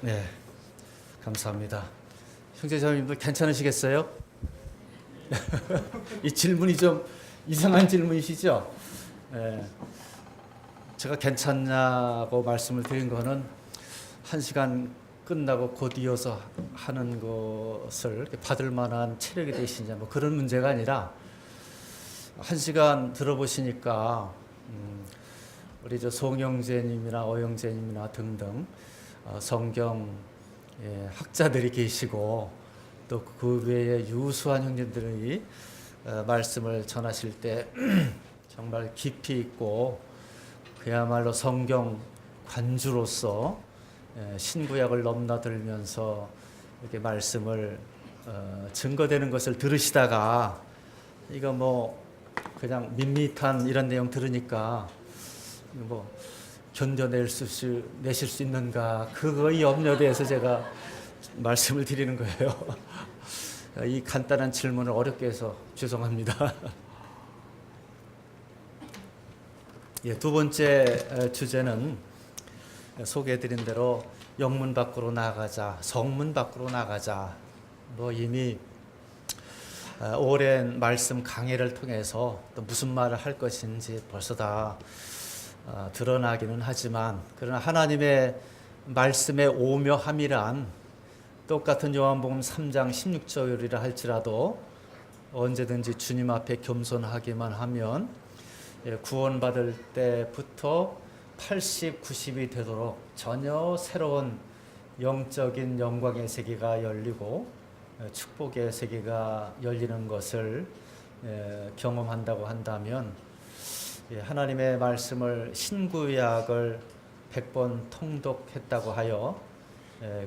네, 감사합니다. 형제자매님들 괜찮으시겠어요? 이 질문이 좀 이상한 질문이시죠? 네, 제가 괜찮냐고 말씀을 드린 거는 한 시간 끝나고 곧 이어서 하는 것을 받을 만한 체력이 되시냐 뭐 그런 문제가 아니라 한 시간 들어보시니까 우리 저 송영재님이나 어영재님이나 등등 성경 학자들이 계시고 또 그 외에 유수한 형제들이 말씀을 전하실 때 정말 깊이 있고 그야말로 성경 관주로서 신구약을 넘나들면서 이렇게 말씀을 증거되는 것을 들으시다가 이거 뭐 그냥 밋밋한 이런 내용 들으니까 뭐 내실 수 있는가 그거의 염려에 대해서 제가 말씀을 드리는 거예요. 이 간단한 질문을 어렵게 해서 죄송합니다. 예, 두 번째 주제는 소개해드린 대로 영문 밖으로 나가자, 성문 밖으로 나가자. 뭐 이미 오랜 말씀 강해를 통해서 또 무슨 말을 할 것인지 벌써 다 드러나기는 하지만 그러나 하나님의 말씀의 오묘함이란 똑같은 요한복음 3장 16절이라 할지라도 언제든지 주님 앞에 겸손하기만 하면 구원받을 때부터 80, 90이 되도록 전혀 새로운 영적인 영광의 세계가 열리고 축복의 세계가 열리는 것을 경험한다고 한다면 하나님의 말씀을 신구약을 100번 통독했다고 하여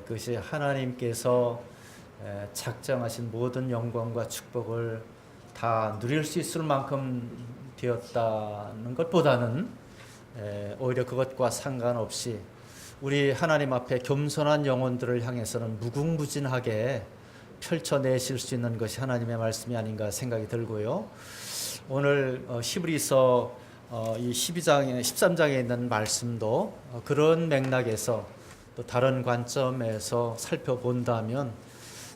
그것이 하나님께서 작정하신 모든 영광과 축복을 다 누릴 수 있을 만큼 되었다는 것보다는 오히려 그것과 상관없이 우리 하나님 앞에 겸손한 영혼들을 향해서는 무궁무진하게 펼쳐내실 수 있는 것이 하나님의 말씀이 아닌가 생각이 들고요. 오늘 히브리서 이 12장에 13장에 있는 말씀도 그런 맥락에서 또 다른 관점에서 살펴본다면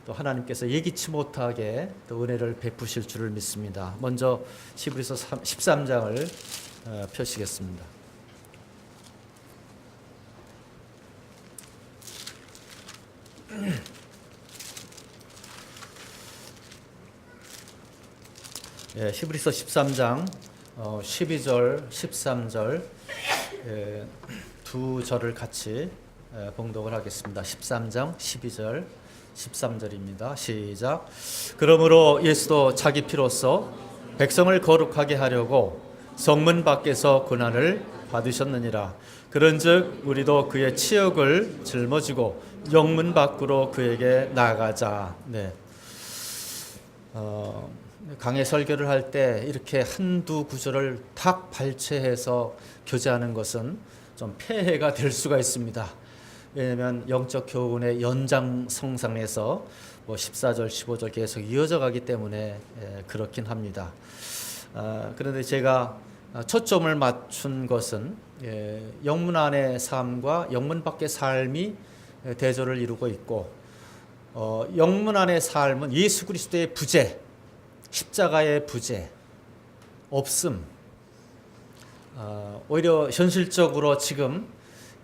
또 하나님께서 예기치 못하게 또 은혜를 베푸실 줄을 믿습니다. 먼저 히브리서 13장을 펴시겠습니다. 예, 히브리서 13장 12절, 13절 두 절을 같이 봉독을 하겠습니다. 13장 12절, 13절입니다. 시작. 그러므로 예수도 자기 피로써 백성을 거룩하게 하려고 성문 밖에서 고난을 받으셨느니라. 그런즉 우리도 그의 치욕을 짊어지고 영문 밖으로 그에게 나가자. 네. 강해 설교를 할 때 이렇게 한두 구절을 탁 발췌해서 교제하는 것은 좀 폐해가 될 수가 있습니다. 왜냐하면 영적 교훈의 연장성상에서 뭐 14절, 15절 계속 이어져 가기 때문에 그렇긴 합니다. 그런데 제가 초점을 맞춘 것은 영문 안의 삶과 영문 밖의 삶이 대조를 이루고 있고 영문 안의 삶은 예수 그리스도의 부재, 십자가의 부재, 없음, 오히려 현실적으로 지금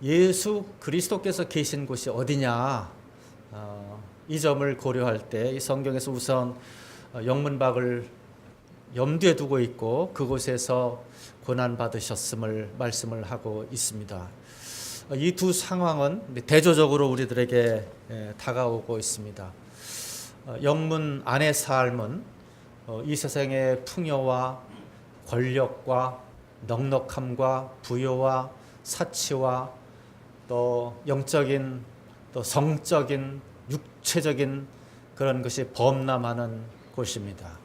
예수 그리스도께서 계신 곳이 어디냐 이 점을 고려할 때 이 성경에서 우선 영문 밖을 염두에 두고 있고 그곳에서 고난 받으셨음을 말씀을 하고 있습니다. 이 두 상황은 대조적으로 우리들에게 다가오고 있습니다. 영문 안의 삶은 이 세상의 풍요와 권력과 넉넉함과 부요와 사치와 또 영적인 또 성적인 육체적인 그런 것이 범람하는 곳입니다.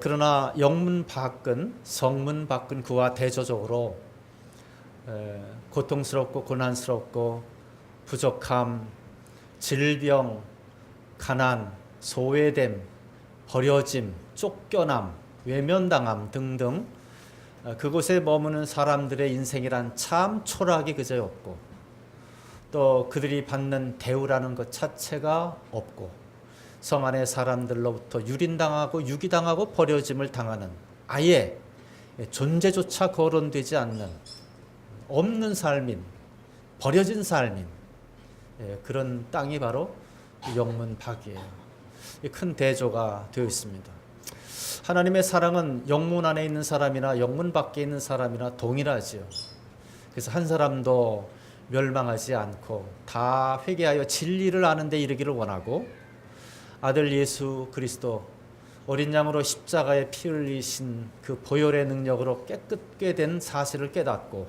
그러나 영문 밖은 성문 밖은 그와 대조적으로 고통스럽고 고난스럽고 부족함, 질병, 가난, 소외됨, 버려짐, 쫓겨남, 외면당함 등등 그곳에 머무는 사람들의 인생이란 참 초라하기 그저없고 또 그들이 받는 대우라는 것 자체가 없고 성 안의 사람들로부터 유린당하고 유기당하고 버려짐을 당하는 아예 존재조차 거론되지 않는 없는 삶인 버려진 삶인 그런 땅이 바로 영문밖이에요. 큰 대조가 되어 있습니다. 하나님의 사랑은 영문 안에 있는 사람이나 영문 밖에 있는 사람이나 동일하지요. 그래서 한 사람도 멸망하지 않고 다 회개하여 진리를 아는 데 이르기를 원하고 아들 예수 그리스도 어린 양으로 십자가에 피 흘리신 그 보혈의 능력으로 깨끗게 된 사실을 깨닫고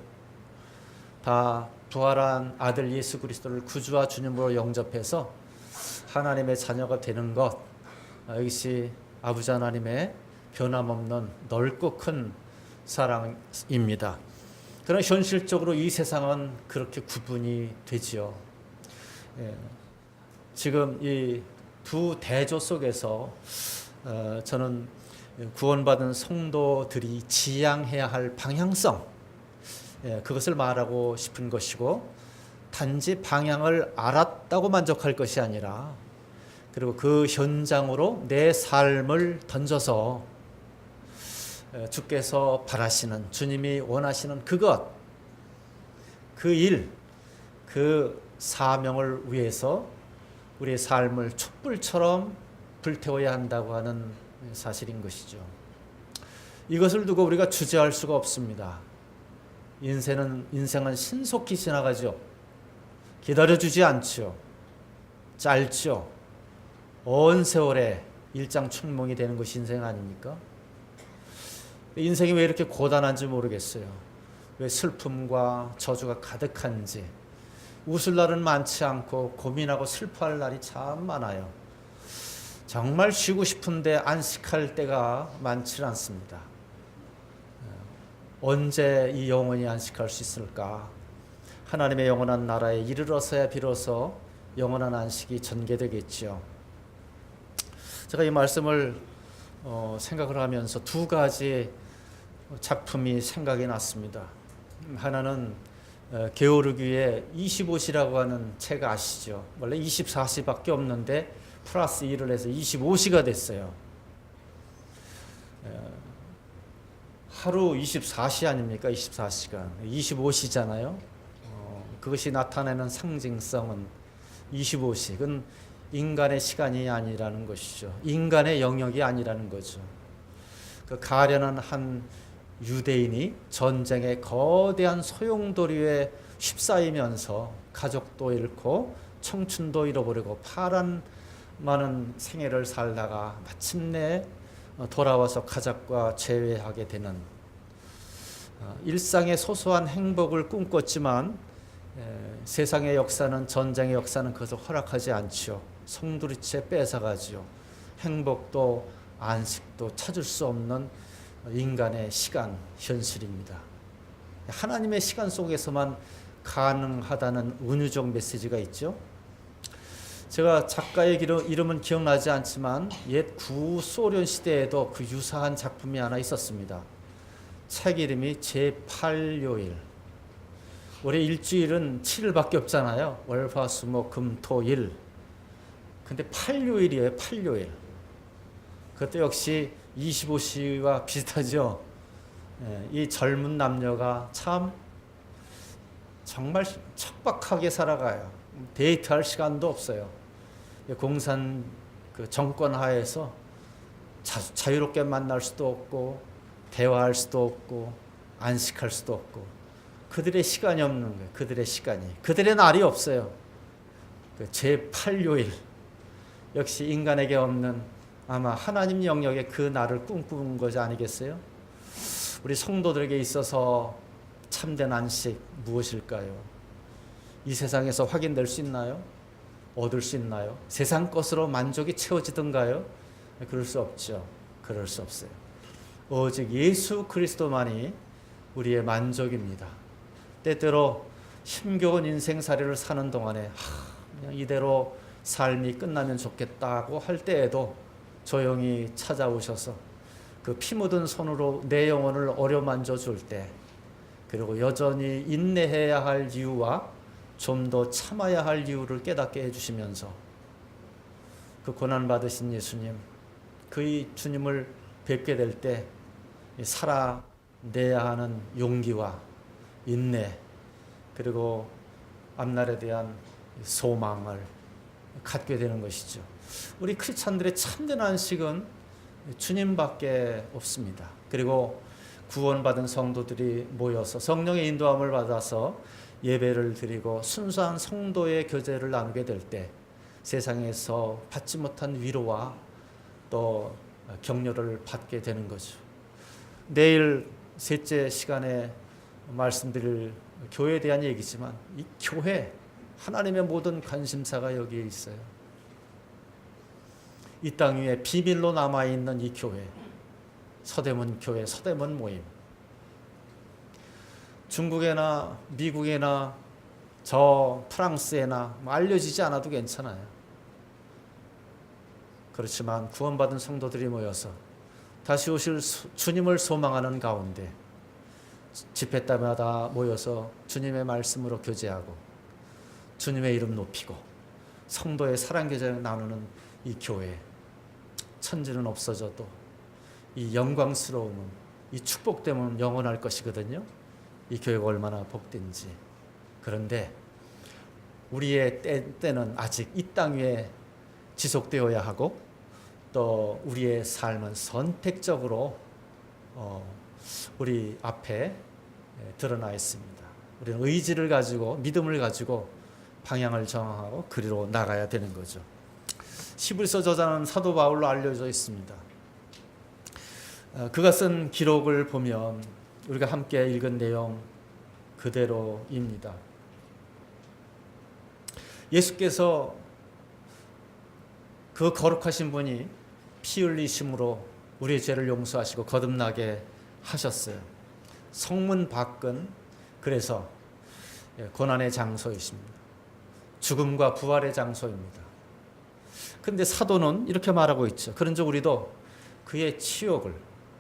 다 부활한 아들 예수 그리스도를 구주와 주님으로 영접해서 하나님의 자녀가 되는 것, 이것이 아버지 하나님의 변함없는 넓고 큰 사랑입니다. 그러나 현실적으로 이 세상은 그렇게 구분이 되지요. 지금 이 두 대조 속에서 저는 구원받은 성도들이 지향해야 할 방향성, 그것을 말하고 싶은 것이고, 단지 방향을 알았다고 만족할 것이 아니라 그리고 그 현장으로 내 삶을 던져서 주께서 바라시는, 주님이 원하시는 그것, 그 일, 그 사명을 위해서 우리의 삶을 촛불처럼 불태워야 한다고 하는 사실인 것이죠. 이것을 두고 우리가 주저할 수가 없습니다. 인생은 신속히 지나가죠. 기다려주지 않죠. 짧죠. 언 세월에 일장춘몽이 되는 것이 인생 아닙니까? 인생이 왜 이렇게 고단한지 모르겠어요. 왜 슬픔과 저주가 가득한지, 웃을 날은 많지 않고 고민하고 슬퍼할 날이 참 많아요. 정말 쉬고 싶은데 안식할 때가 많지 않습니다. 언제 이 영혼이 안식할 수 있을까? 하나님의 영원한 나라에 이르러서야 비로소 영원한 안식이 전개되겠죠. 제가 이 말씀을 생각을 하면서 두 가지 작품이 생각이 났습니다. 하나는 게오르기의 25시라고 하는 책 아시죠? 원래 24시밖에 없는데 플러스 1을 해서 25시가 됐어요. 하루 24시 아닙니까? 24시간. 25시잖아요. 그것이 나타내는 상징성은 25시. 그건 인간의 시간이 아니라는 것이죠. 인간의 영역이 아니라는 거죠. 그 가련한 한 유대인이 전쟁의 거대한 소용돌이에 휩싸이면서 가족도 잃고 청춘도 잃어버리고 파란많은 생애를 살다가 마침내 돌아와서 가족과 재회하게 되는, 일상의 소소한 행복을 꿈꿨지만 세상의 역사는, 전쟁의 역사는 그것을 허락하지 않죠. 송두리째 뺏어가지요. 행복도 안식도 찾을 수 없는 인간의 시간, 현실입니다. 하나님의 시간 속에서만 가능하다는 은유적 메시지가 있죠. 제가 작가의 이름은 기억나지 않지만 옛 구소련 시대에도 그 유사한 작품이 하나 있었습니다. 책 이름이 제8요일. 올해 일주일은 7일밖에 없잖아요. 월, 화, 수, 목, 금, 토, 일. 근데 8요일이에요. 8요일. 그것도 역시 25시와 비슷하죠. 이 젊은 남녀가 참 정말 척박하게 살아가요. 데이트할 시간도 없어요. 공산 그 정권 하에서 자유롭게 만날 수도 없고 대화할 수도 없고 안식할 수도 없고, 그들의 시간이 없는 거예요. 그들의 시간이, 그들의 날이 없어요. 제8요일 역시 인간에게 없는, 아마 하나님 영역의 그 날을 꿈꾸는 것이 아니겠어요? 우리 성도들에게 있어서 참된 안식 무엇일까요? 이 세상에서 확인될 수 있나요? 얻을 수 있나요? 세상 것으로 만족이 채워지던가요? 그럴 수 없죠. 그럴 수 없어요. 오직 예수 그리스도만이 우리의 만족입니다. 때때로 힘겨운 인생살이를 사는 동안에 그냥 이대로 삶이 끝나면 좋겠다고 할 때에도 조용히 찾아오셔서 그 피 묻은 손으로 내 영혼을 어루만져 줄 때, 그리고 여전히 인내해야 할 이유와 좀 더 참아야 할 이유를 깨닫게 해주시면서 그 고난받으신 예수님, 그 주님을 뵙게 될 때 살아내야 하는 용기와 인내, 그리고 앞날에 대한 소망을 갖게 되는 것이죠. 우리 크리스찬들의 참된 안식은 주님밖에 없습니다. 그리고 구원받은 성도들이 모여서 성령의 인도함을 받아서 예배를 드리고 순수한 성도의 교제를 나누게 될 때 세상에서 받지 못한 위로와 또 격려를 받게 되는 거죠. 내일 셋째 시간에 말씀드릴 교회에 대한 얘기지만 이 교회, 하나님의 모든 관심사가 여기에 있어요. 이 땅 위에 비밀로 남아있는 이 교회, 서대문 교회, 서대문 모임. 중국이나 미국이나 저 프랑스에나 알려지지 않아도 괜찮아요. 그렇지만 구원받은 성도들이 모여서 다시 오실 주님을 소망하는 가운데 집회 때마다 모여서 주님의 말씀으로 교제하고 주님의 이름 높이고 성도의 사랑 교제를 나누는 이 교회, 천지는 없어져도 이 영광스러움은, 이 축복됨은 영원할 것이거든요. 이 교회가 얼마나 복된지. 그런데 우리의 때는 아직 이 땅 위에 지속되어야 하고 또 우리의 삶은 선택적으로 우리 앞에 드러나 있습니다. 우리는 의지를 가지고 믿음을 가지고 방향을 정하고 그리로 나가야 되는 거죠. 히브리서 저자는 사도 바울로 알려져 있습니다. 그가 쓴 기록을 보면 우리가 함께 읽은 내용 그대로입니다. 예수께서 그 거룩하신 분이 피 흘리심으로 우리의 죄를 용서하시고 거듭나게 하셨어요. 성문 밖은 그래서 고난의 장소이십니다. 죽음과 부활의 장소입니다. 그런데 사도는 이렇게 말하고 있죠. 그런즉 우리도 그의 치욕을,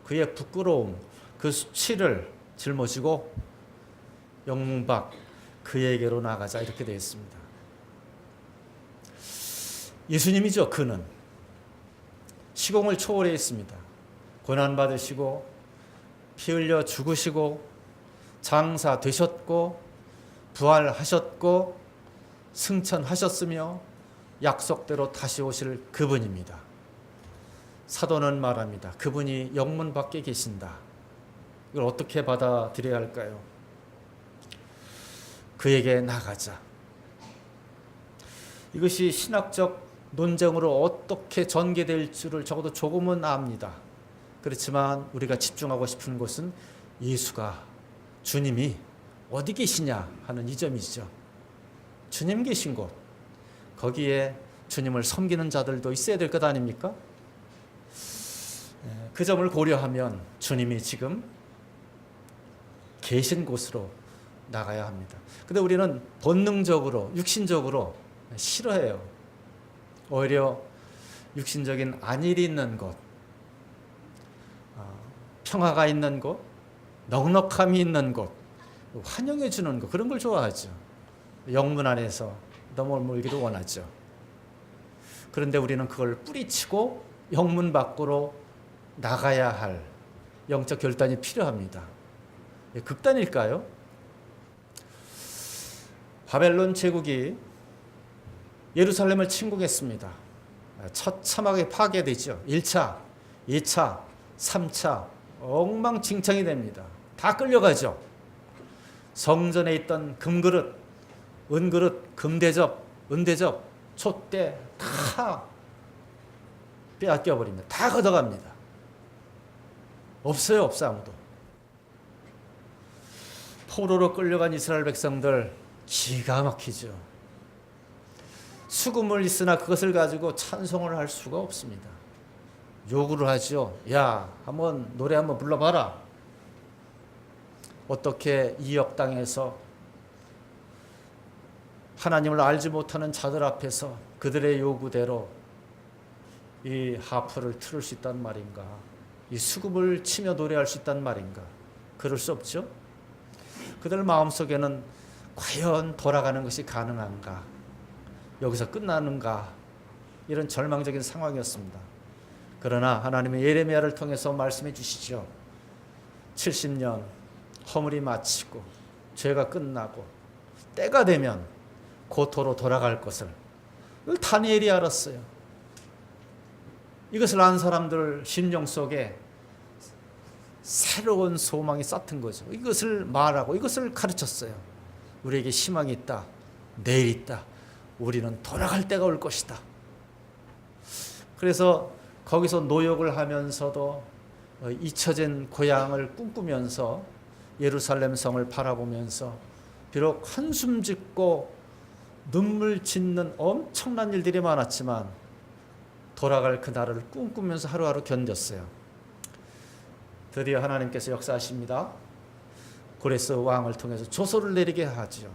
그의 부끄러움, 그 수치를 짊어지고 영문 밖 그에게로 나가자, 이렇게 되어 있습니다. 예수님이죠. 그는 시공을 초월해 있습니다. 고난받으시고 피 흘려 죽으시고 장사되셨고 부활하셨고 승천하셨으며 약속대로 다시 오실 그분입니다. 사도는 말합니다. 그분이 영문 밖에 계신다. 이걸 어떻게 받아들여야 할까요? 그에게 나가자. 이것이 신학적 논쟁으로 어떻게 전개될 줄을 적어도 조금은 압니다. 그렇지만 우리가 집중하고 싶은 것은 예수가, 주님이 어디 계시냐 하는 이 점이죠. 주님 계신 곳, 거기에 주님을 섬기는 자들도 있어야 될 것 아닙니까? 그 점을 고려하면 주님이 지금 계신 곳으로 나가야 합니다. 근데 우리는 본능적으로, 육신적으로 싫어해요. 오히려 육신적인 안일이 있는 곳, 평화가 있는 곳, 넉넉함이 있는 곳, 환영해 주는 것, 그런 걸 좋아하죠. 영문 안에서 머물기를 원하죠. 그런데 우리는 그걸 뿌리치고 영문 밖으로 나가야 할 영적 결단이 필요합니다. 극단일까요? 바벨론 제국이 예루살렘을 침공했습니다. 처참하게 파괴되죠. 1차, 2차, 3차 엉망진창이 됩니다. 다 끌려가죠. 성전에 있던 금그릇, 은그릇, 금대접, 은대접, 촛대 다 빼앗겨버립니다. 다 걷어갑니다. 없어요, 없어 아무도. 포로로 끌려간 이스라엘 백성들 기가 막히죠. 수금을 있으나 그것을 가지고 찬송을 할 수가 없습니다. 요구를 하죠. 야, 한번 노래 한번 불러봐라. 어떻게 이 역당에서 하나님을 알지 못하는 자들 앞에서 그들의 요구대로 이 하프를 틀을 수 있단 말인가? 이 수금을 치며 노래할 수 있단 말인가? 그럴 수 없죠. 그들 마음속에는 과연 돌아가는 것이 가능한가? 여기서 끝나는가? 이런 절망적인 상황이었습니다. 그러나 하나님의 예레미야를 통해서 말씀해 주시죠. 70년 허물이 마치고 죄가 끝나고 때가 되면 고토로 돌아갈 것을 이걸 다니엘이 알았어요. 이것을 안 사람들 심령 속에 새로운 소망이 싹튼 거죠. 이것을 말하고 이것을 가르쳤어요. 우리에게 희망이 있다. 내일 있다. 우리는 돌아갈 때가 올 것이다. 그래서 거기서 노역을 하면서도 잊혀진 고향을 꿈꾸면서 예루살렘 성을 바라보면서 비록 한숨 짓고 눈물 짓는 엄청난 일들이 많았지만 돌아갈 그날을 꿈꾸면서 하루하루 견뎠어요. 드디어 하나님께서 역사하십니다. 고레스 왕을 통해서 조서를 내리게 하죠.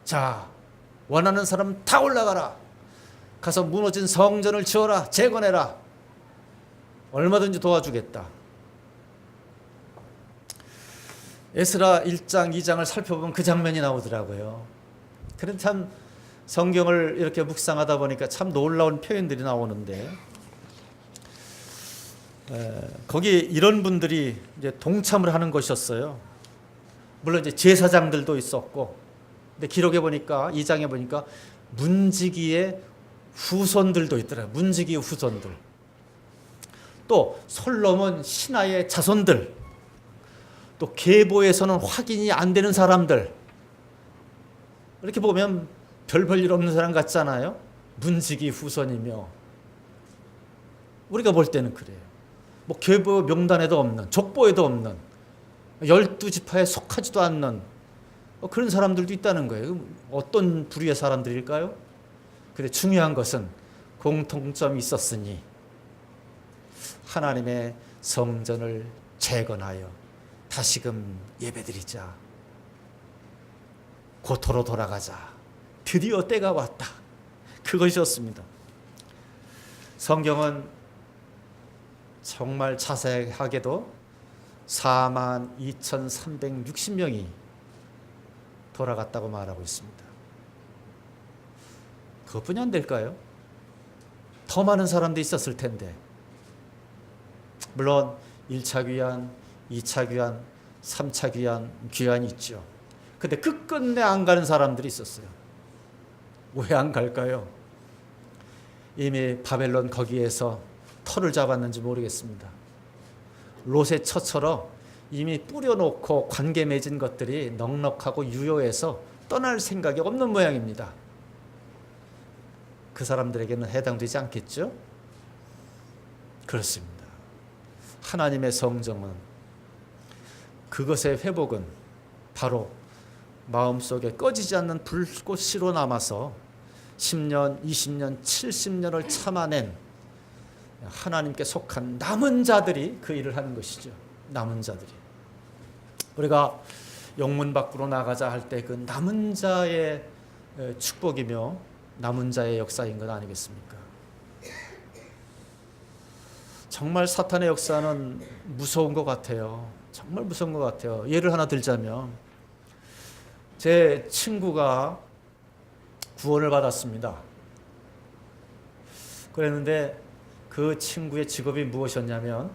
자, 원하는 사람 다 올라가라. 가서 무너진 성전을 지어라. 재건해라. 얼마든지 도와주겠다. 에스라 1장, 2장을 살펴보면 그 장면이 나오더라고요. 그런 참 성경을 이렇게 묵상하다 보니까 참 놀라운 표현들이 나오는데 거기 이런 분들이 이제 동참을 하는 것이었어요. 물론 이제 제사장들도 있었고, 근데 기록해 보니까 2장에 보니까 문지기의 후손들도 있더라고요. 문지기의 후손들. 또 솔로몬 신하의 자손들. 또 계보에서는 확인이 안 되는 사람들. 이렇게 보면 별 볼 일 없는 사람 같잖아요. 문지기 후손이며 우리가 볼 때는 그래요. 뭐 계보 명단에도 없는, 족보에도 없는, 12지파에 속하지도 않는 그런 사람들도 있다는 거예요. 어떤 부류의 사람들일까요? 근데 중요한 것은 공통점이 있었으니 하나님의 성전을 재건하여 다시금 예배드리자. 고토로 돌아가자. 드디어 때가 왔다. 그것이었습니다. 성경은 정말 자세하게도 42,360명이 돌아갔다고 말하고 있습니다. 그것뿐이 안 될까요? 더 많은 사람도 있었을 텐데. 물론 1차 귀환, 2차 귀환, 3차 귀환이 있죠. 근데 끝끝내 안 가는 사람들이 있었어요. 왜 안 갈까요? 이미 바벨론 거기에서 터를 잡았는지 모르겠습니다. 롯의 처처럼 이미 뿌려놓고 관계 맺은 것들이 넉넉하고 유효해서 떠날 생각이 없는 모양입니다. 그 사람들에게는 해당되지 않겠죠? 그렇습니다. 하나님의 성정은 그것의 회복은 바로 마음속에 꺼지지 않는 불꽃으로 남아서 10년, 20년, 70년을 참아낸 하나님께 속한 남은 자들이 그 일을 하는 것이죠. 남은 자들이. 우리가 영문 밖으로 나가자 할 때 그 남은 자의 축복이며 남은 자의 역사인 것 아니겠습니까? 정말 사탄의 역사는 무서운 것 같아요. 정말 무서운 것 같아요. 예를 하나 들자면 제 친구가 구원을 받았습니다. 그랬는데 그 친구의 직업이 무엇이었냐면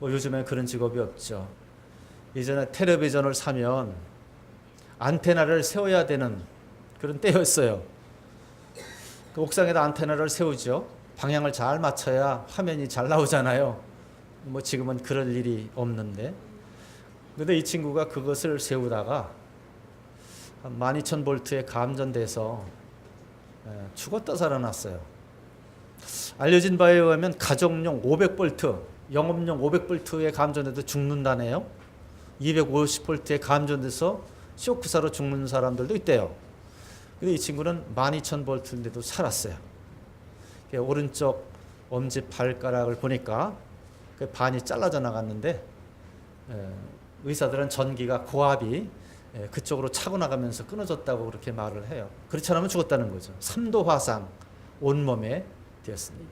요즘에 그런 직업이 없죠. 이전에 텔레비전을 사면 안테나를 세워야 되는 그런 때였어요. 그 옥상에다 안테나를 세우죠. 방향을 잘 맞춰야 화면이 잘 나오잖아요. 뭐 지금은 그럴 일이 없는데. 그런데 이 친구가 그것을 세우다가 12,000볼트에 감전돼서 죽었다 살아났어요. 알려진 바에 의하면 가정용 500볼트, 영업용 500볼트에 감전돼도 죽는다네요. 250볼트에 감전돼서 쇼크사로 죽는 사람들도 있대요. 근데 이 친구는 12,000볼트인데도 살았어요. 오른쪽 엄지 발가락을 보니까 반이 잘라져 나갔는데 의사들은 전기가 고압이 그쪽으로 차고 나가면서 끊어졌다고 그렇게 말을 해요. 그렇지 않으면 죽었다는 거죠. 3도 화상 온몸에 되었습니다.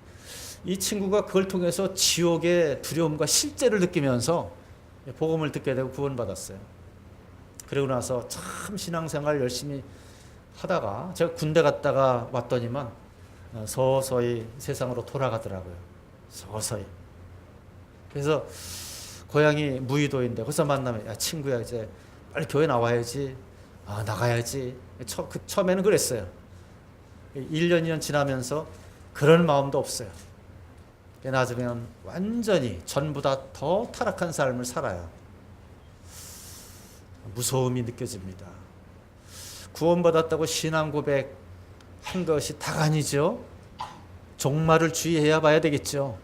이 친구가 그걸 통해서 지옥의 두려움과 실제를 느끼면서 복음을 듣게 되고 구원받았어요. 그러고 나서 참 신앙생활 열심히 하다가 제가 군대 갔다가 왔더니만 서서히 세상으로 돌아가더라고요. 서서히. 그래서 고향이 무의도인데 거기서 만나면 야 친구야 이제 빨리 교회 나와야지. 나가야지. 처음에는 그랬어요. 1년 2년 지나면서 그런 마음도 없어요. 나중에는 완전히 전보다 더 타락한 삶을 살아요. 무서움이 느껴집니다. 구원받았다고 신앙 고백 한 것이 다가 아니죠. 종말을 주의해야 봐야 되겠죠.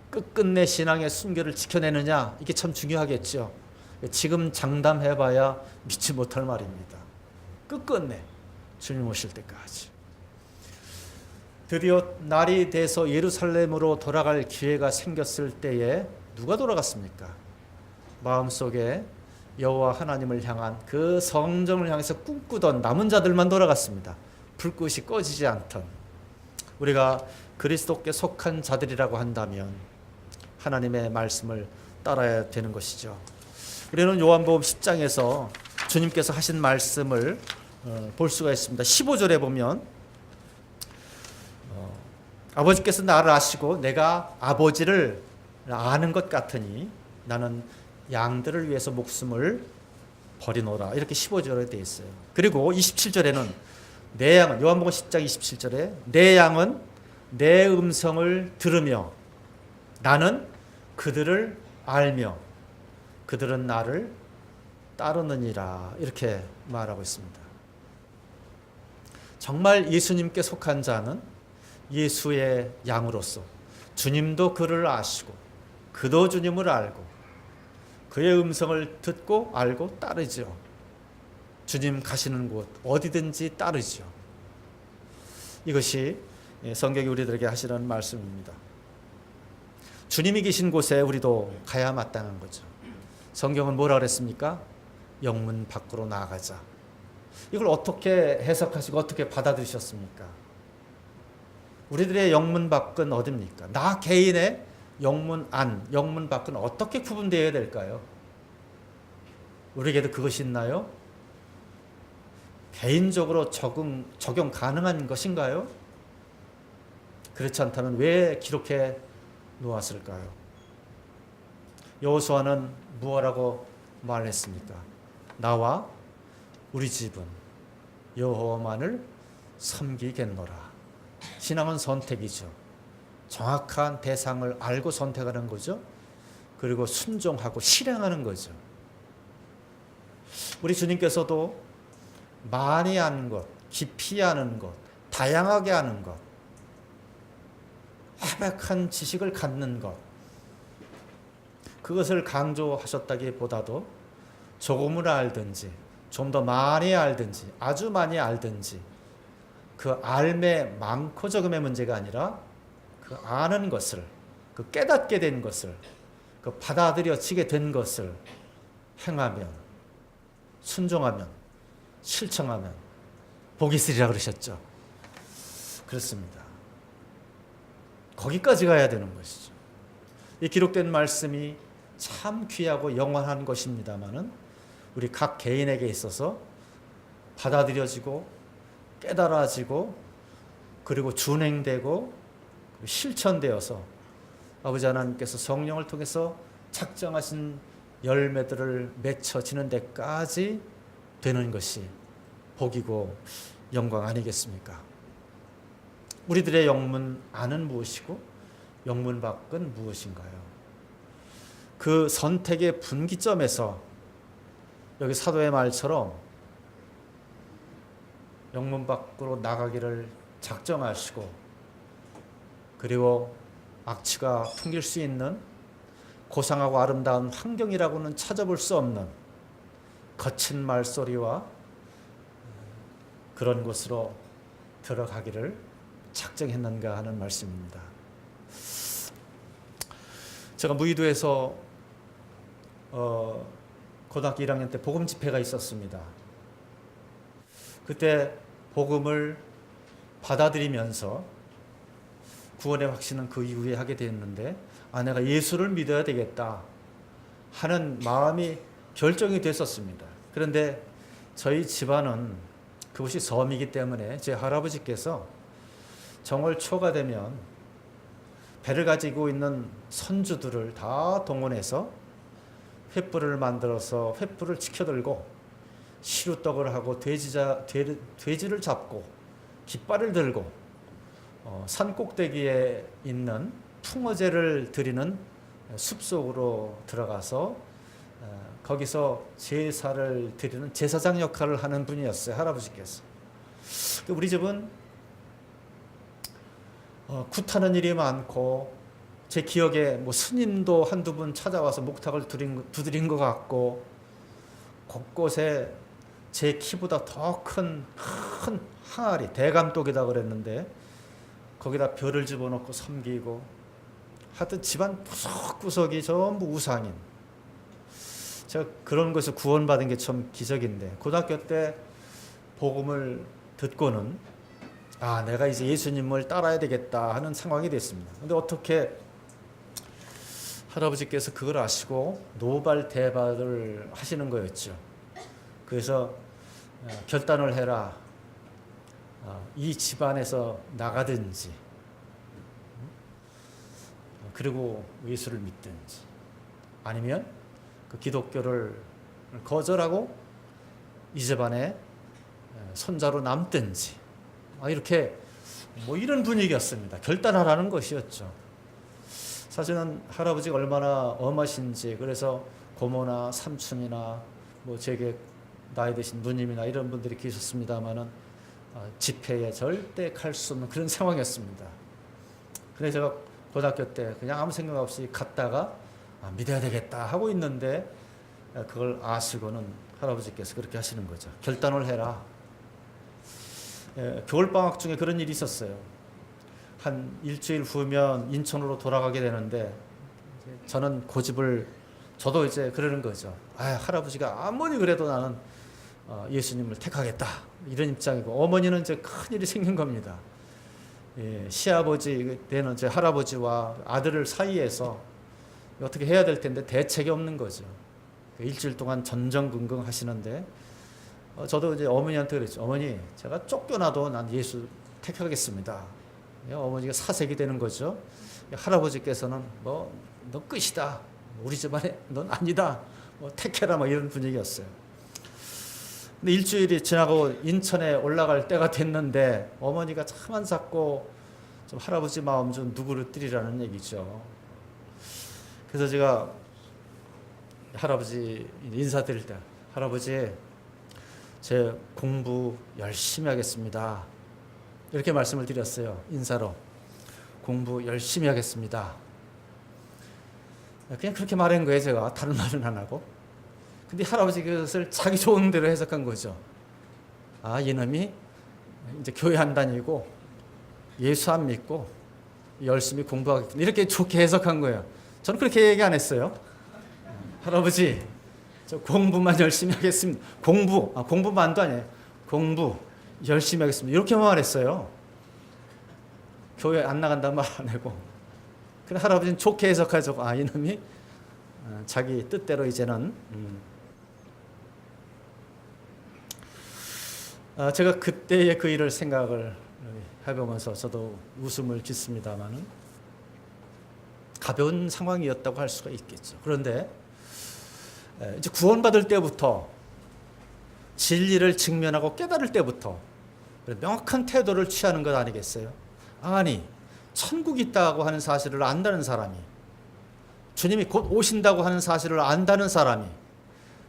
끝끝내 신앙의 순결을 지켜내느냐 이게 참 중요하겠죠. 지금 장담해봐야 믿지 못할 말입니다. 끝끝내 주님 오실 때까지. 드디어 날이 돼서 예루살렘으로 돌아갈 기회가 생겼을 때에 누가 돌아갔습니까? 마음속에 여호와 하나님을 향한 그 성전을 향해서 꿈꾸던 남은 자들만 돌아갔습니다. 불꽃이 꺼지지 않던. 우리가 그리스도께 속한 자들이라고 한다면 하나님의 말씀을 따라야 되는 것이죠. 우리는 요한복음 10장에서 주님께서 하신 말씀을 볼 수가 있습니다. 15절에 보면 아버지께서 나를 아시고 내가 아버지를 아는 것 같으니 나는 양들을 위해서 목숨을 버리노라. 이렇게 15절에 되어 있어요. 그리고 27절에는 내 양은 요한복음 10장 27절에 내 양은 내 음성을 들으며 나는 그들을 알며 그들은 나를 따르느니라. 이렇게 말하고 있습니다. 정말 예수님께 속한 자는 예수의 양으로서 주님도 그를 아시고 그도 주님을 알고 그의 음성을 듣고 알고 따르죠. 주님 가시는 곳 어디든지 따르죠. 이것이 성경이 우리들에게 하시는 말씀입니다. 주님이 계신 곳에 우리도 가야 마땅한 거죠. 성경은 뭐라 그랬습니까? 영문 밖으로 나아가자. 이걸 어떻게 해석하시고 어떻게 받아들이셨습니까? 우리들의 영문 밖은 어디입니까? 나 개인의 영문 안, 영문 밖은 어떻게 구분되어야 될까요? 우리에게도 그것이 있나요? 개인적으로 적용 가능한 것인가요? 그렇지 않다면 왜 기록해 놓았을까요? 여호수아는 무엇라고 말했습니까? 나와 우리 집은 여호와만을 섬기겠노라. 신앙은 선택이죠. 정확한 대상을 알고 선택하는 거죠. 그리고 순종하고 실행하는 거죠. 우리 주님께서도 많이 아는 것, 깊이 아는 것, 다양하게 아는 것, 해박한 지식을 갖는 것, 그것을 강조하셨다기보다도 조금을 알든지 좀 더 많이 알든지 아주 많이 알든지 그 알매 많고 적음의 문제가 아니라 그 아는 것을, 그 깨닫게 된 것을, 그 받아들여지게 된 것을 행하면, 순종하면, 실천하면 복이 있으리라 그러셨죠. 그렇습니다. 거기까지 가야 되는 것이죠. 이 기록된 말씀이 참 귀하고 영원한 것입니다마는 우리 각 개인에게 있어서 받아들여지고 깨달아지고 그리고 준행되고 실천되어서 아버지 하나님께서 성령을 통해서 작정하신 열매들을 맺혀지는 데까지 되는 것이 복이고 영광 아니겠습니까? 우리들의 영문 안은 무엇이고 영문 밖은 무엇인가요? 그 선택의 분기점에서 여기 사도의 말처럼 영문 밖으로 나가기를 작정하시고 그리고 악취가 풍길 수 있는 고상하고 아름다운 환경이라고는 찾아볼 수 없는 거친 말소리와 그런 곳으로 들어가기를 작정했는가 하는 말씀입니다. 제가 무의도에서 고등학교 1학년 때 복음 집회가 있었습니다. 그때 복음을 받아들이면서 구원의 확신은 그 이후에 하게 되었는데 내가 예수를 믿어야 되겠다 하는 마음이 결정이 됐었습니다. 그런데 저희 집안은 그곳이 섬이기 때문에 제 할아버지께서 정월 초가 되면 배를 가지고 있는 선주들을 다 동원해서 횃불을 만들어서 횃불을 치켜들고 시루떡을 하고 돼지를 잡고 깃발을 들고 산 꼭대기에 있는 풍어제를 드리는 숲속으로 들어가서 거기서 제사를 드리는 제사장 역할을 하는 분이었어요. 할아버지께서. 우리 집은 굿하는 일이 많고 제 기억에 뭐 스님도 한두 분 찾아와서 목탁을 두드린 것 같고 곳곳에 제 키보다 더 큰 항아리 대감독이다 그랬는데 거기다 별을 집어넣고 섬기고 하여튼 집안 구석구석이 전부 우상인, 제가 그런 것을 구원받은 게 참 기적인데 고등학교 때 복음을 듣고는 내가 이제 예수님을 따라야 되겠다 하는 상황이 됐습니다. 근데 어떻게 할아버지께서 그걸 아시고 노발대발을 하시는 거였죠. 그래서 결단을 해라. 이 집안에서 나가든지 그리고 예수를 믿든지 아니면 그 기독교를 거절하고 이 집안에 손자로 남든지 이렇게 이런 분위기였습니다. 결단하라는 것이었죠. 사실은 할아버지가 얼마나 엄하신지, 그래서 고모나 삼촌이나 제게 나이 드신 누님이나 이런 분들이 계셨습니다마는 집회에 절대 갈 수 없는 그런 상황이었습니다. 그래서 제가 고등학교 때 그냥 아무 생각 없이 갔다가 믿어야 되겠다 하고 있는데 그걸 아시고는 할아버지께서 그렇게 하시는 거죠. 결단을 해라. 겨울방학 중에 그런 일이 있었어요. 한 일주일 후면 인천으로 돌아가게 되는데 저는 고집을, 저도 이제 그러는 거죠. 할아버지가 아무리 그래도 나는 예수님을 택하겠다 이런 입장이고, 어머니는 이제 큰일이 생긴 겁니다. 시아버지 되는 제 할아버지와 아들 사이에서 어떻게 해야 될 텐데 대책이 없는 거죠. 일주일 동안 전전긍긍 하시는데 저도 이제 어머니한테 그랬죠. 어머니, 제가 쫓겨나도 난 예수 택하겠습니다. 어머니가 사색이 되는 거죠. 할아버지께서는 너 끝이다. 우리 집안에 넌 아니다. 택해라 이런 분위기였어요. 근데 일주일이 지나고 인천에 올라갈 때가 됐는데 어머니가 참 한사코 좀 할아버지 마음 좀 누그러뜨리라는 얘기죠. 그래서 제가 할아버지 인사드릴 때, 할아버지 제 공부 열심히 하겠습니다. 이렇게 말씀을 드렸어요. 인사로. 공부 열심히 하겠습니다. 그냥 그렇게 말한 거예요. 제가 다른 말은 안 하고. 근데 할아버지 그것을 자기 좋은 대로 해석한 거죠. 이놈이 이제 교회 안 다니고 예수 안 믿고 열심히 공부하겠구나, 이렇게 좋게 해석한 거예요. 저는 그렇게 얘기 안 했어요. 할아버지, 저 공부만 열심히 하겠습니다. 공부만도 아니에요. 공부 열심히 하겠습니다. 이렇게만 말했어요. 교회 안 나간다는 말 안 하고. 근데 할아버지는 좋게 해석하죠. 이놈이 자기 뜻대로 이제는. 제가 그때의 그 일을 생각을 해보면서 저도 웃음을 짓습니다만은 가벼운 상황이었다고 할 수가 있겠죠. 그런데 이제 구원받을 때부터, 진리를 직면하고 깨달을 때부터 명확한 태도를 취하는 것 아니겠어요? 천국이 있다고 하는 사실을 안다는 사람이, 주님이 곧 오신다고 하는 사실을 안다는 사람이,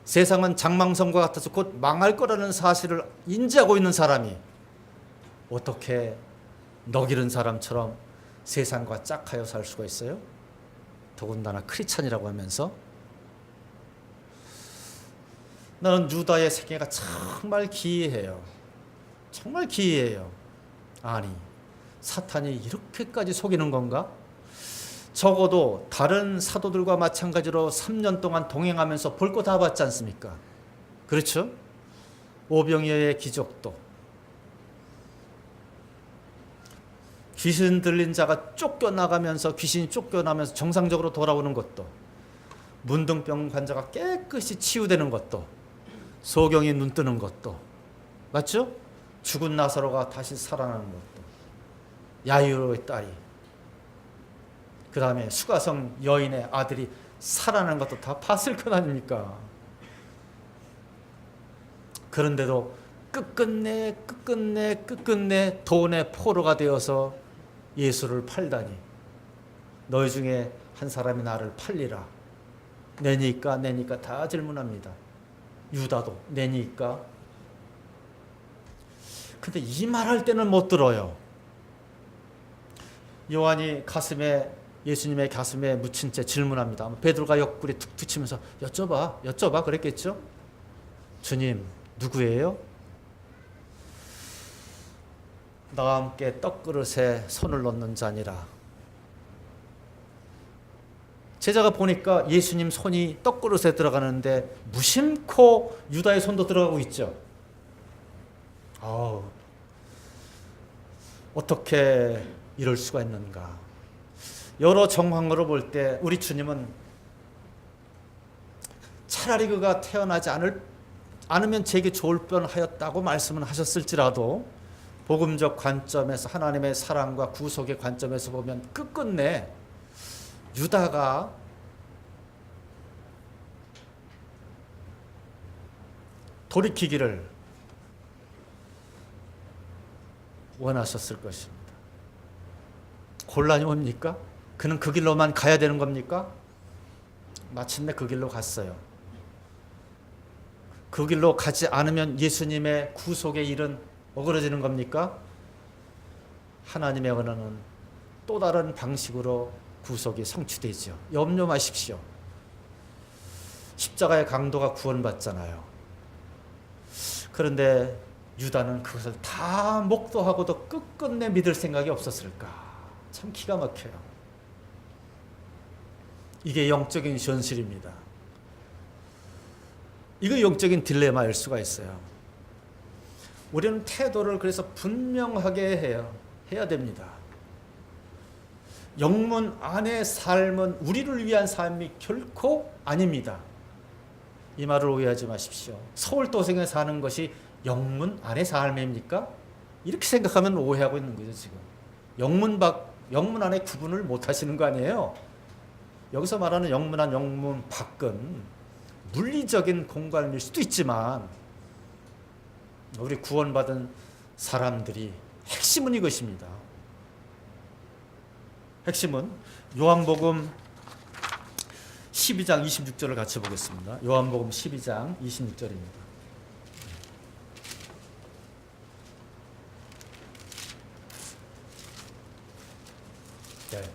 세상은 장망성과 같아서 곧 망할 거라는 사실을 인지하고 있는 사람이 어떻게 너기른 사람처럼 세상과 짝하여 살 수가 있어요? 더군다나 크리스찬이라고 하면서. 나는 유다의 세계가 정말 기이해요. 정말 기이해요. 사탄이 이렇게까지 속이는 건가? 적어도 다른 사도들과 마찬가지로 3년 동안 동행하면서 볼 거 다 봤지 않습니까? 그렇죠? 오병이어의 기적도, 귀신 들린 자가 귀신이 쫓겨나면서 정상적으로 돌아오는 것도, 문둥병 환자가 깨끗이 치유되는 것도, 소경이 눈 뜨는 것도 맞죠? 죽은 나사로가 다시 살아나는 것도, 야이로의 딸이, 그 다음에 수가성 여인의 아들이 살아나는 것도 다 봤을 것 아닙니까? 그런데도 끝끝내 돈의 포로가 되어서 예수를 팔다니, 너희 중에 한 사람이 나를 팔리라. 내니까 다 질문합니다. 유다도 내니까. 근데 이 말할 때는 못 들어요. 요한이 예수님의 가슴에 묻힌 채 질문합니다. 베드로가 옆구리 툭툭 치면서 여쭤봐 그랬겠죠? 주님, 누구예요? 나와 함께 떡그릇에 손을 넣는 자니라. 제자가 보니까 예수님 손이 떡그릇에 들어가는데 무심코 유다의 손도 들어가고 있죠. 어떻게 이럴 수가 있는가. 여러 정황으로 볼 때 우리 주님은 차라리 그가 태어나지 않으면 제게 좋을 뻔하였다고 말씀은 하셨을지라도, 복음적 관점에서, 하나님의 사랑과 구속의 관점에서 보면 끝끝내 유다가 돌이키기를 원하셨을 것입니다. 곤란이 뭡니까? 그는 그 길로만 가야 되는 겁니까? 마침내 그 길로 갔어요. 그 길로 가지 않으면 예수님의 구속의 일은 어그러지는 겁니까? 하나님의 언어는 또 다른 방식으로 구속이 성취되죠. 염려 마십시오. 십자가의 강도가 구원받잖아요. 그런데 유다는 그것을 다 목도하고도 끝끝내 믿을 생각이 없었을까? 참 기가 막혀요. 이게 영적인 현실입니다. 이거 영적인 딜레마일 수가 있어요. 우리는 태도를 그래서 분명하게 해야 됩니다. 영문 안의 삶은 우리를 위한 삶이 결코 아닙니다. 이 말을 오해하지 마십시오. 서울도성에 사는 것이 영문 안의 삶입니까? 이렇게 생각하면 오해하고 있는 거죠, 지금. 영문 안에 구분을 못 하시는 거 아니에요? 여기서 말하는 영문 안, 영문 밖은 물리적인 공간일 수도 있지만, 우리 구원받은 사람들이 핵심은 이것입니다. 핵심은 요한복음 12장 26절을 같이 보겠습니다. 요한복음 12장 26절입니다.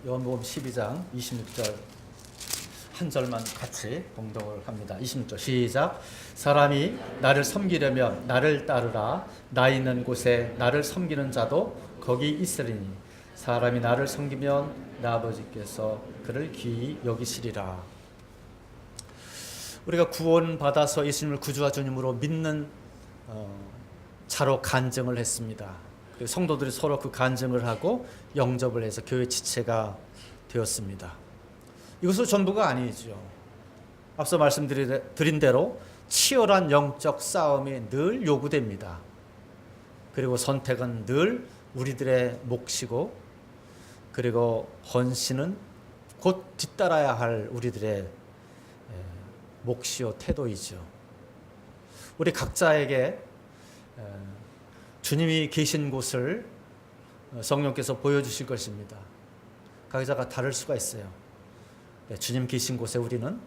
요한복음 12장 26절 한 절만 같이 봉독을 합니다. 26절 시작. 사람이 나를 섬기려면 나를 따르라. 나 있는 곳에 나를 섬기는 자도 거기 있으리니 사람이 나를 섬기면 나 아버지께서 그를 귀히 여기시리라. 우리가 구원받아서 예수님을 구주와 주님으로 믿는 자로 간증을 했습니다. 그리고 성도들이 서로 그 간증을 하고 영접을 해서 교회 지체가 되었습니다. 이것은 전부가 아니죠. 앞서 말씀드린 대로 치열한 영적 싸움이 늘 요구됩니다. 그리고 선택은 늘 우리들의 몫이고, 그리고 헌신은 곧 뒤따라야 할 우리들의 몫이요 태도이죠. 우리 각자에게 주님이 계신 곳을 성령께서 보여주실 것입니다. 각자가 다를 수가 있어요. 주님 계신 곳에 우리는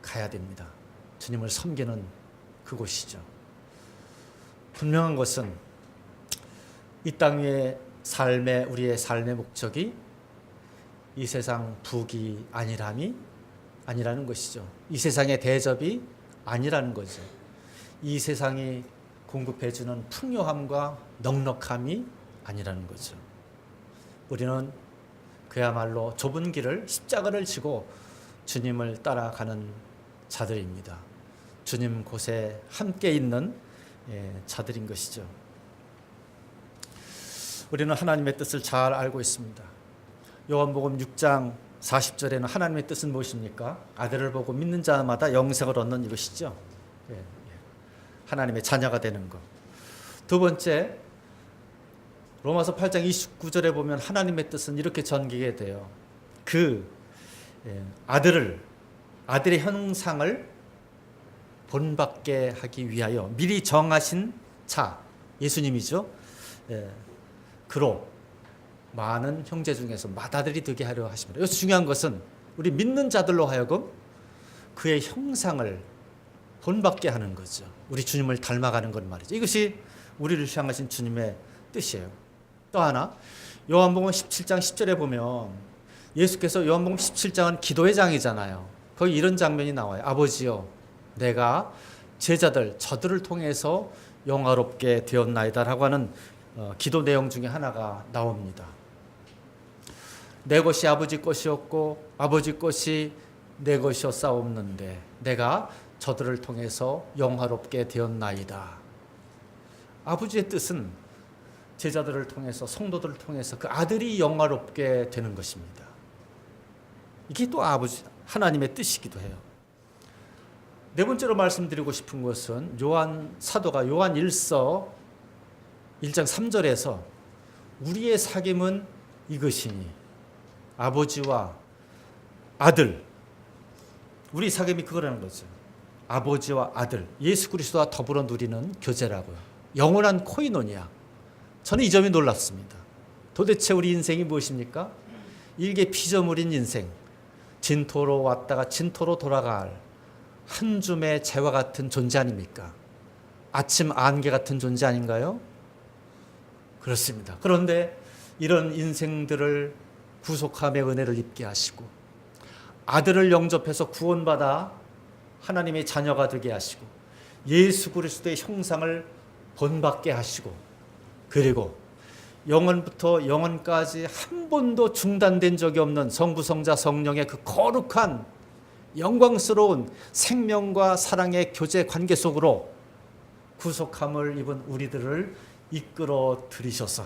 가야 됩니다. 주님을 섬기는 그곳이죠. 분명한 것은 이 땅 위의 우리의 삶의 목적이 이 세상 부귀 아니라는 것이죠. 이 세상의 대접이 아니라는 거죠. 이 세상이 공급해주는 풍요함과 넉넉함이 아니라는 거죠. 우리는 그야말로 좁은 길을, 십자가를 지고 주님을 따라가는 자들입니다. 주님 곳에 함께 있는 자들인 것이죠. 우리는 하나님의 뜻을 잘 알고 있습니다. 요한복음 6장 40절에는 하나님의 뜻은 무엇입니까? 아들을 보고 믿는 자마다 영생을 얻는 이것이죠. 하나님의 자녀가 되는 것. 두 번째, 로마서 8장 29절에 보면 하나님의 뜻은 이렇게 전개가 돼요. 그 아들의 형상을 본받게 하기 위하여 미리 정하신 자, 예수님이죠. 그로 많은 형제 중에서 맏아들이 되게 하려 하십니다. 여기서 중요한 것은 우리 믿는 자들로 하여금 그의 형상을 본받게 하는 거죠. 우리 주님을 닮아가는 것 말이죠. 이것이 우리를 향하신 주님의 뜻이에요. 또 하나, 요한복음 17장 10절에 보면 예수께서 요한복음 17장은 기도의 장이잖아요. 거기 이런 장면이 나와요. 아버지여, 내가 제자들 저들을 통해서 영화롭게 되었나이다 라고 하는 기도 내용 중에 하나가 나옵니다. 내 것이 아버지 것이었고 아버지 것이 내 것이었사옵는데 내가 저들을 통해서 영화롭게 되었나이다. 아버지의 뜻은 제자들을 통해서, 성도들을 통해서 그 아들이 영화롭게 되는 것입니다. 이게 또 아버지 하나님의 뜻이기도 해요. 네 번째로 말씀드리고 싶은 것은 사도가 요한 1서 1장 3절에서 우리의 사귐은 이것이니 아버지와 아들, 우리 사귐이 그거라는 거죠. 아버지와 아들, 예수 그리스도와 더불어 누리는 교제라고요. 영원한 코이노니아. 저는 이 점이 놀랍습니다. 도대체 우리 인생이 무엇입니까? 일개 피조물인 인생, 진토로 왔다가 진토로 돌아갈 한 줌의 재와 같은 존재 아닙니까? 아침 안개 같은 존재 아닌가요? 그렇습니다. 그런데 이런 인생들을 구속함의 은혜를 입게 하시고 아들을 영접해서 구원받아 하나님의 자녀가 되게 하시고 예수 그리스도의 형상을 본받게 하시고 그리고 영원부터 영원까지 한 번도 중단된 적이 없는 성부, 성자, 성령의 그 거룩한 영광스러운 생명과 사랑의 교제 관계 속으로 구속함을 입은 우리들을 이끌어 들이셔서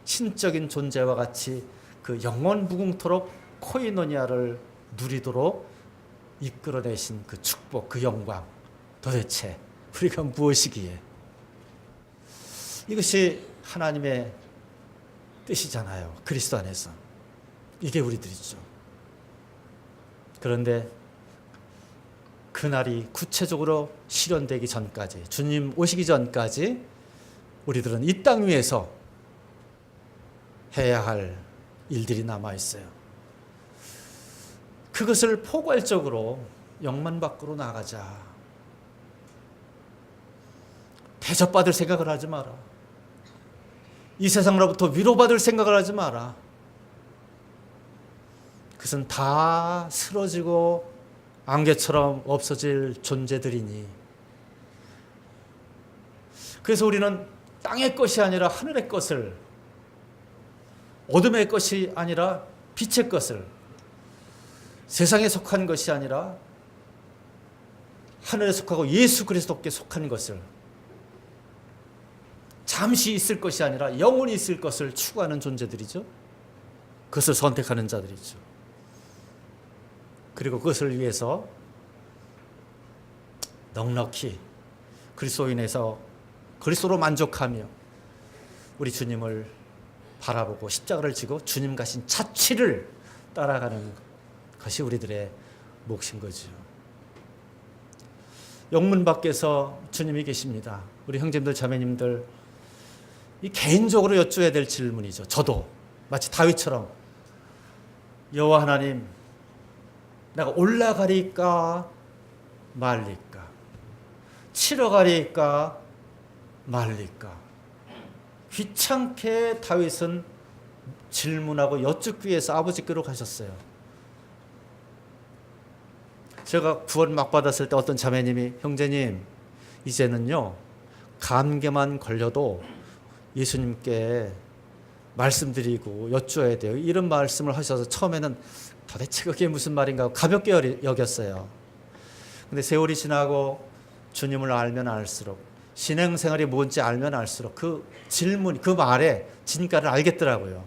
신적인 존재와 같이 그 영원 무궁토록 코이노니아를 누리도록 이끌어내신 그 축복, 그 영광, 도대체 우리가 무엇이기에? 이것이 하나님의 뜻이잖아요. 그리스도 안에서. 이게 우리들이죠. 그런데 그날이 구체적으로 실현되기 전까지, 주님 오시기 전까지 우리들은 이 땅 위에서 해야 할 일들이 남아있어요. 그것을 포괄적으로 영만 밖으로 나가자. 대접받을 생각을 하지 마라. 이 세상으로부터 위로받을 생각을 하지 마라. 그것은 다 쓰러지고 안개처럼 없어질 존재들이니. 그래서 우리는 땅의 것이 아니라 하늘의 것을, 어둠의 것이 아니라 빛의 것을, 세상에 속한 것이 아니라 하늘에 속하고 예수 그리스도께 속한 것을, 잠시 있을 것이 아니라 영원히 있을 것을 추구하는 존재들이죠. 그것을 선택하는 자들이죠. 그리고 그것을 위해서 넉넉히 그리스도인에서 그리스도로 만족하며 우리 주님을 바라보고 십자가를 지고 주님 가신 자취를 따라가는 것이 우리들의 몫인 거죠. 영문 밖에서 주님이 계십니다. 우리 형제님들 자매님들, 이 개인적으로 여쭈어야 될 질문이죠. 저도 마치 다윗처럼 여호와 하나님, 내가 올라가리까 말리까, 치러 가리까 말리까. 귀찮게 다윗은 질문하고 여쭙기 위해서 아버지께로 가셨어요. 제가 구원 막 받았을 때 어떤 자매님이, 형제님 이제는요 감기만 걸려도 예수님께 말씀드리고 여쭈어야 돼요, 이런 말씀을 하셔서 처음에는 도대체 그게 무슨 말인가 하고 가볍게 여겼어요. 근데 세월이 지나고 주님을 알면 알수록, 신앙생활이 뭔지 알면 알수록 그 질문, 그 말의 진가를 알겠더라고요.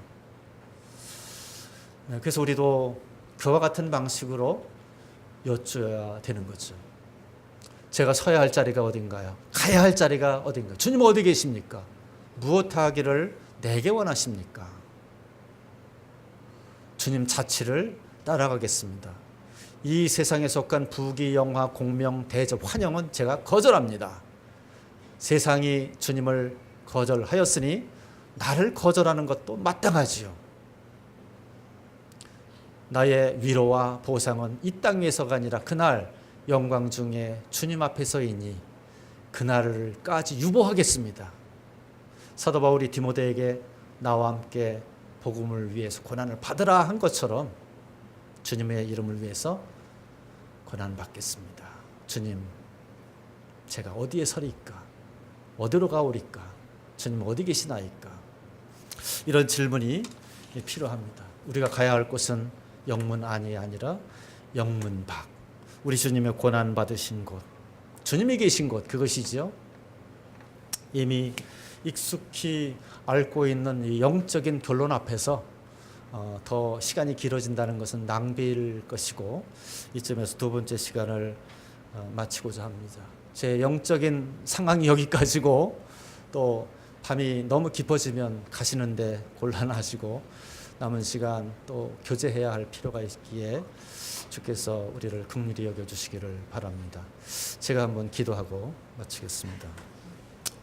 그래서 우리도 그와 같은 방식으로 여쭈어야 되는 거죠. 제가 서야 할 자리가 어딘가요? 가야 할 자리가 어딘가요? 주님 어디 계십니까? 무엇 하기를 내게 원하십니까? 주님 자치를 따라가겠습니다. 이 세상에 속한 부귀, 영화, 공명, 대접, 환영은 제가 거절합니다. 세상이 주님을 거절하였으니 나를 거절하는 것도 마땅하지요. 나의 위로와 보상은 이 땅 위에서가 아니라 그날 영광 중에 주님 앞에서이니 그날까지 유보하겠습니다. 사도 바울이 디모데에게 나와 함께 복음을 위해서 고난을 받으라 한 것처럼 주님의 이름을 위해서 고난 받겠습니다. 주님, 제가 어디에 서리까? 어디로 가오리까? 주님 어디 계시나이까? 이런 질문이 필요합니다. 우리가 가야 할 곳은 영문 안이 아니라 영문 밖. 우리 주님의 고난 받으신 곳, 주님이 계신 곳, 그것이죠. 이미 익숙히 앓고 있는 이 영적인 결론 앞에서 더 시간이 길어진다는 것은 낭비일 것이고, 이쯤에서 두 번째 시간을 마치고자 합니다. 제 영적인 상황이 여기까지고 또 밤이 너무 깊어지면 가시는데 곤란하시고 남은 시간 또 교제해야 할 필요가 있기에 주께서 우리를 긍휼히 여겨주시기를 바랍니다. 제가 한번 기도하고 마치겠습니다.